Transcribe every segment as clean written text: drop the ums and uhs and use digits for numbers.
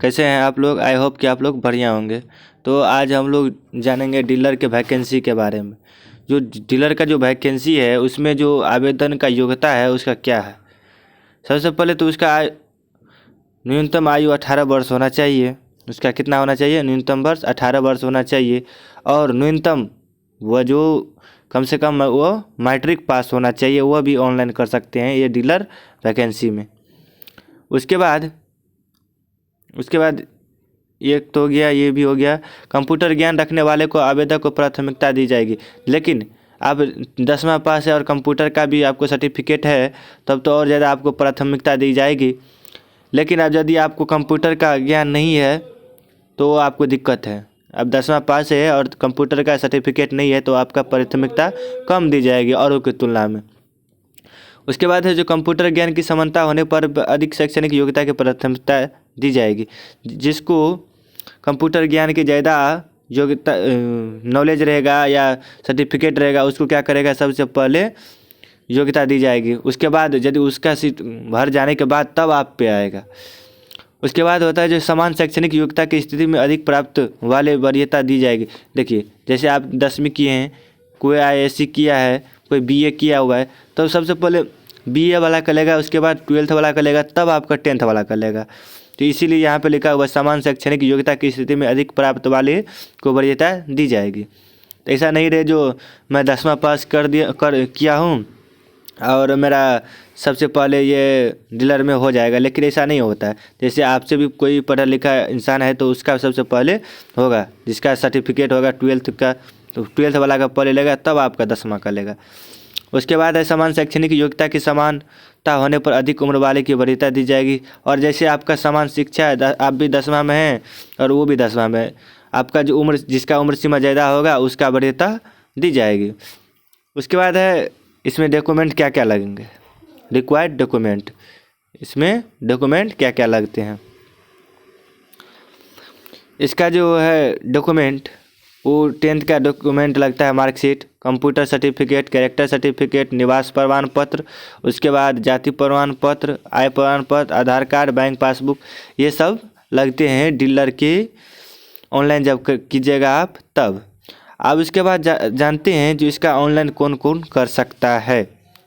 कैसे हैं आप लोग। आई होप कि आप लोग बढ़िया होंगे। तो आज हम लोग जानेंगे डीलर के वैकेंसी के बारे में। जो डीलर का जो वैकेंसी है उसमें जो आवेदन का योग्यता है उसका क्या है। सबसे पहले तो उसका न्यूनतम आयु 18 वर्ष होना चाहिए। उसका कितना होना चाहिए? न्यूनतम वर्ष 18 वर्ष होना चाहिए। और न्यूनतम वह जो कम से कम वो मैट्रिक पास होना चाहिए। वह भी ऑनलाइन कर सकते हैं ये डीलर वैकेंसी में। उसके बाद एक तो हो गया, ये भी हो गया। कंप्यूटर ज्ञान रखने वाले को आवेदक को प्राथमिकता दी जाएगी। लेकिन अब 10वां पास है और कंप्यूटर का भी आपको सर्टिफिकेट है तब तो और ज़्यादा आपको प्राथमिकता दी जाएगी। लेकिन अब यदि आपको कंप्यूटर का ज्ञान नहीं है तो आपको दिक्कत है। अब 10वां पास है और कंप्यूटर का सर्टिफिकेट नहीं है तो आपका प्राथमिकता कम दी जाएगी औरों की तुलना में। उसके बाद है जो कंप्यूटर ज्ञान की समानता होने पर अधिक शैक्षणिक योग्यता की प्राथमिकता दी जाएगी। जिसको कंप्यूटर ज्ञान की ज़्यादा योग्यता नॉलेज रहेगा या सर्टिफिकेट रहेगा उसको क्या करेगा, सबसे पहले योग्यता दी जाएगी। उसके बाद यदि उसका सीट भर जाने के बाद तब आप पे आएगा। उसके बाद होता है जो समान शैक्षणिक योग्यता की स्थिति में अधिक प्राप्त वाले वरीयता दी जाएगी। देखिए जैसे आप 10वीं किए हैं, कोई IAC किया है, कोई BA किया हुआ है, तो सबसे पहले BA वाला कर लेगा, उसके बाद 12th वाला कर लेगा, तब आपका 10th वाला कर लेगा। तो इसीलिए यहाँ पे लिखा हुआ समान शैक्षणिक योग्यता की स्थिति में अधिक प्राप्त वाले को वरीयता दी जाएगी। तो ऐसा नहीं रहे जो मैं 10वां पास किया हूँ और मेरा सबसे पहले ये डीलर में हो जाएगा, लेकिन ऐसा नहीं होता है। जैसे आपसे भी कोई पढ़ा लिखा इंसान है तो उसका सबसे पहले होगा, जिसका सर्टिफिकेट होगा 12th का, तो 12th वाला का पहले लेगा तब आपका 10वां का लेगा। उसके बाद है समान शैक्षणिक योग्यता की समानता होने पर अधिक उम्र वाले की वरीयता दी जाएगी। और जैसे आपका समान शिक्षा है, आप भी 10वां में हैं और वो भी 10वां में है, आपका जो उम्र जिसका उम्र सीमा ज़्यादा होगा उसका वरीयता दी जाएगी। उसके बाद है इसमें डॉक्यूमेंट क्या क्या लगेंगे, रिक्वायर्ड डॉक्यूमेंट। इसमें डॉक्यूमेंट क्या क्या लगते हैं, इसका जो है डॉक्यूमेंट वो 10th का डॉक्यूमेंट लगता है, marksheet, computer certificate, character certificate, निवास प्रमाण पत्र, उसके बाद जाति प्रमाण पत्र, आय प्रमाण पत्र, आधार कार्ड, बैंक पासबुक, ये सब लगते हैं डीलर की ऑनलाइन जब कीजिएगा आप तब। अब उसके बाद जानते हैं जो इसका ऑनलाइन कौन कौन कर सकता है,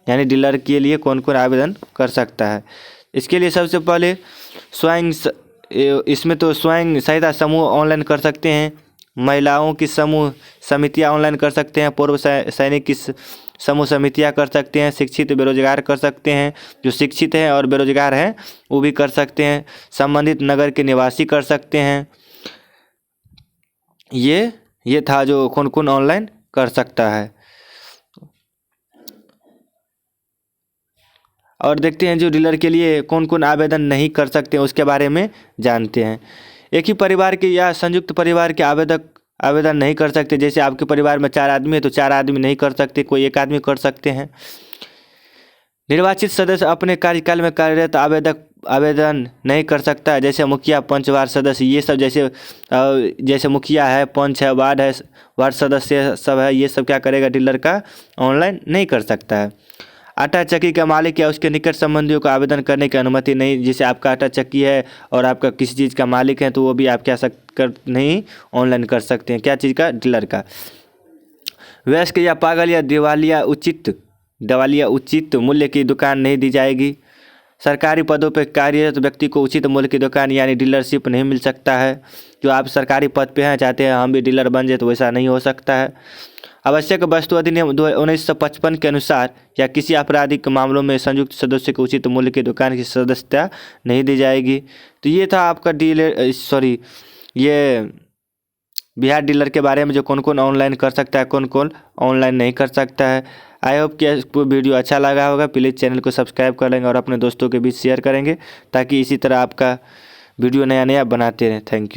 यानी डीलर के लिए कौन कौन आवेदन कर सकता है। इसके लिए सबसे पहले इसमें तो स्वयं सहायता समूह ऑनलाइन कर सकते हैं, महिलाओं की समूह समितियां ऑनलाइन कर सकते हैं, पूर्व सैनिक की समूह समितियां कर सकते हैं, शिक्षित बेरोजगार कर सकते हैं, जो शिक्षित हैं और बेरोजगार हैं वो भी कर सकते हैं, संबंधित नगर के निवासी कर सकते हैं। ये था जो कौन कौन ऑनलाइन कर सकता है। और देखते हैं जो डीलर के लिए कौन कौन आवेदन नहीं कर सकते हैं उसके बारे में जानते हैं। एक ही परिवार के या संयुक्त परिवार के आवेदन नहीं कर सकते। जैसे आपके परिवार में 4 आदमी है तो 4 आदमी नहीं कर सकते, कोई एक आदमी कर सकते हैं। निर्वाचित सदस्य अपने कार्यकाल में कार्यरत आवेदन नहीं कर सकता है। जैसे मुखिया, पंच, वार्ड सदस्य, ये सब जैसे मुखिया है, पंच है, वार्ड सदस्य सब है, ये सब क्या करेगा, डीलर का ऑनलाइन नहीं कर सकता है। आटा चक्की का मालिक या उसके निकट संबंधियों को आवेदन करने की अनुमति नहीं। जैसे आपका आटा चक्की है और आपका किसी चीज़ का मालिक है तो वो भी आप क्या नहीं ऑनलाइन कर सकते हैं। क्या चीज़ का? डीलर का। वयस्क या पागल या दिवालिया उचित मूल्य की दुकान नहीं दी जाएगी। सरकारी पदों पर कार्यरत व्यक्ति को उचित मूल्य की दुकान यानी डीलरशिप नहीं मिल सकता है। जो आप सरकारी पद पे हैं, चाहते हैं हम भी डीलर बन जाए, तो वैसा नहीं हो सकता है। आवश्यक वस्तु अधिनियम 1955 के अनुसार या किसी आपराधिक मामलों में संयुक्त सदस्य को उचित मूल्य की दुकान की सदस्यता नहीं दी जाएगी। तो ये था आपका ये बिहार डीलर के बारे में जो कौन कौन ऑनलाइन कर सकता है, कौन कौन ऑनलाइन नहीं कर सकता है। आई होप कि आपको वीडियो अच्छा लगा होगा। प्लीज़ चैनल को सब्सक्राइब कर लेंगे और अपने दोस्तों के बीच शेयर करेंगे ताकि इसी तरह आपका वीडियो नया बनाते रहें। Thank you.